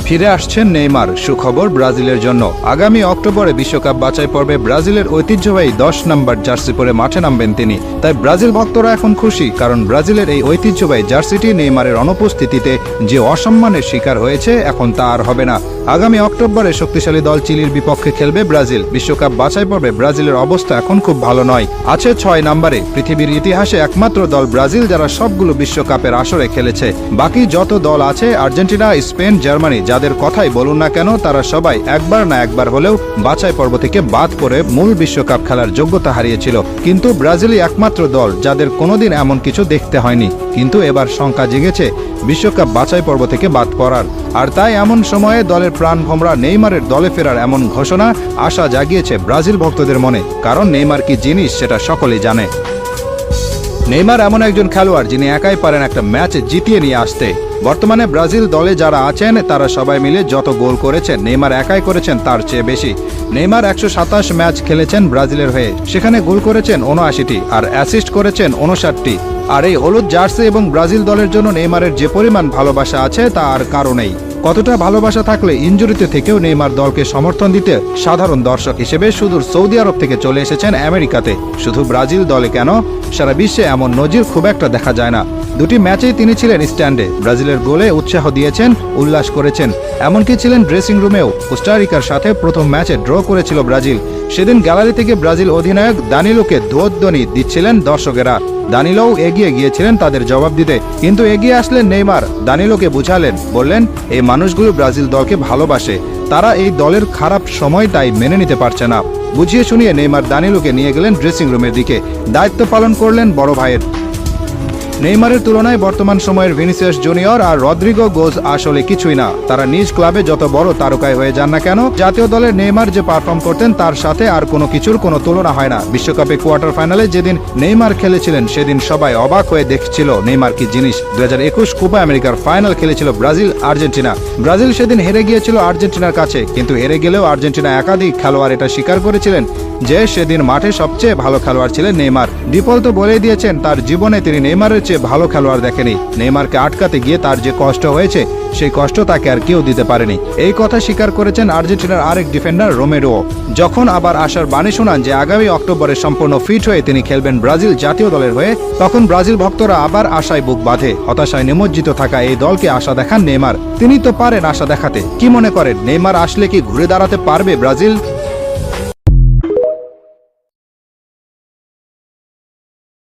ফিরে আসছেন নেইমার। সুখবর ব্রাজিলের জন্য, আগামী অক্টোবরে বিশ্বকাপ বাছাই পর্বে ব্রাজিলের ঐতিহ্যবাহী 10 নম্বর জার্সি পরে মাঠে নামবেন তিনি। তাই ব্রাজিল ভক্তরা এখন খুশি, কারণ ব্রাজিলের এই ঐতিহ্যবাহী জার্সিটি নেইমারের অনুপস্থিতিতে যে অসম্মানের শিকার হয়েছে, এখন তা আর হবে না। আগামী অক্টোবরে শক্তিশালী দল চিলির বিপক্ষে খেলবে ব্রাজিল। বিশ্বকাপ বাছাই পর্বে ব্রাজিলের অবস্থা এখন খুব ভালো নয়, আছে 6 নম্বরে। পৃথিবীর ইতিহাসে একমাত্র দল ব্রাজিল যারা সবগুলো বিশ্বকাপের আসরে খেলেছে। বাকি যত দল আছে, আর্জেন্টিনা, স্পেন, জার্মানি, যাদের কথাই বলুন না কেন, তারা সবাই একবার না একবার হলেও বাছাই পর্ব থেকে বাদ পড়ে মূল বিশ্বকাপ খেলার যোগ্যতা হারিয়েছিল। কিন্তু ব্রাজিলই একমাত্র দল যাদের কোনোদিন এমন কিছু দেখতে হয়নি। কিন্তু এবার শঙ্কা জেগেছে বিশ্বকাপ বাছাই পর্ব থেকে বাদ পড়ার। আর তাই এমন সময়ে দলের প্রাণভোমরা নেইমারের দলে ফেরার এমন ঘোষণা আশা জাগিয়েছে ব্রাজিল ভক্তদের মনে, কারণ নেইমার কি জিনিস সেটা সকলেই জানে। নেইমার এমন একজন খেলোয়াড় যিনি একাই পারেন একটা ম্যাচ জিতিয়ে নিয়ে আসতে। বর্তমানে ব্রাজিল দলে যারা আছেন তারা সবাই মিলে যত গোল করেছেন, নেইমার একাই করেছেন তার চেয়ে বেশি। নেইমার 127 ম্যাচ খেলেছেন ব্রাজিলের হয়ে, সেখানে গোল করেছেন 79টি আর অ্যাসিস্ট করেছেন 59টি। আর এই হলুদ জার্সি এবং ব্রাজিল দলের জন্য নেইমারের যে পরিমাণ ভালোবাসা আছে তা আর কারো নেই। কতটা ভালোবাসা থাকলে ইনজুরিতে থেকেও নেইমার দলকে সমর্থন দিতে সাধারণ দর্শক হিসেবে সুদূর সৌদি আরব থেকে চলে এসেছেন আমেরিকাতে। শুধু ব্রাজিল দলে কেন, সারা বিশ্বে এমন নজির খুব একটা দেখা যায় না। 2টি ম্যাচেই তিনি ছিলেন স্ট্যান্ডে, ব্রাজিলের গোলে উৎসাহ দিয়েছেন, উল্লাস করেছেন, এমনকি ছিলেন ড্রেসিং রুমেও। কোস্টারিকার সাথে প্রথম ম্যাচে ড্র করেছিল ব্রাজিল। সেদিন গ্যালারি থেকে ব্রাজিল অধিনায়ক দানিলোকে ধ্বনি দিচ্ছিলেন দর্শকেরা। দানিলোও এগিয়ে গিয়েছিলেন তাদের জবাব দিতে, কিন্তু এগিয়ে আসলেন নেইমার, দানিলোকে বুঝালেন, বললেন এই মানুষগুলো ব্রাজিল দলকে ভালোবাসে, তারা এই দলের খারাপ সময়টাই মেনে নিতে পারছে না। বুঝিয়ে শুনিয়ে নেইমার দানিলোকে নিয়ে গেলেন ড্রেসিং রুমের দিকে, দায়িত্ব পালন করলেন বড় ভাইয়ের। নেইমারের তুলনায় বর্তমান সময়ের ভিনিসিয়াস জুনিয়র আর রদ্রিগো গোজ আসলে কিছুই না। তারা নিজ ক্লাবে যত বড় তারকায় হয়ে যান না কেন, জাতীয় দলের নেইমার যে পারফর্ম করতেন তার সাথে আর কোনো কিছুর কোনো তুলনা হয় না। বিশ্বকাপে কোয়ার্টার ফাইনালে যেদিন নেইমার খেলেছিলেন সেদিন সবাই অবাক হয়ে দেখছিল নেইমার কি জিনিস। 2021 কোপা আমেরিকার ফাইনাল খেলেছিল ব্রাজিল আর্জেন্টিনা। ব্রাজিল সেদিন হেরে গিয়েছিল আর্জেন্টিনার কাছে, কিন্তু হেরে গেলেও আর্জেন্টিনা একাধিক খেলোয়াড় এটা স্বীকার করেছিলেন যে সেদিন মাঠে সবচেয়ে ভালো খেলোয়াড় ছিলেন নেইমার। ডিপল তো বলেই দিয়েছেন তার জীবনে তিনি নেইমারের চেয়ে ভালো খেলোয়াড় দেখেনি। নেইমারকে আটকাতে গিয়ে তার যে কষ্ট হয়েছে সেই কষ্ট তাকে আর কেউ দিতে পারেনি, এই কথা স্বীকার করেছেন আর্জেন্টিনার আরেক ডিফেন্ডার রোমেরো। যখন আবার আশার বাণী শোনান যে আগামী অক্টোবরে সম্পূর্ণ ফিট হয়ে তিনি খেলবেন ব্রাজিল জাতীয় দলের হয়ে, তখন ব্রাজিল ভক্তরা আবার আশায় বুক বাঁধে। হতাশায় নিমজ্জিত থাকা এই দলকে আশা দেখান নেইমার। তিনি তো পারেন আশা দেখাতে। কি মনে করেন, নেইমার আসলে কি ঘুরে দাঁড়াতে পারবে ব্রাজিল?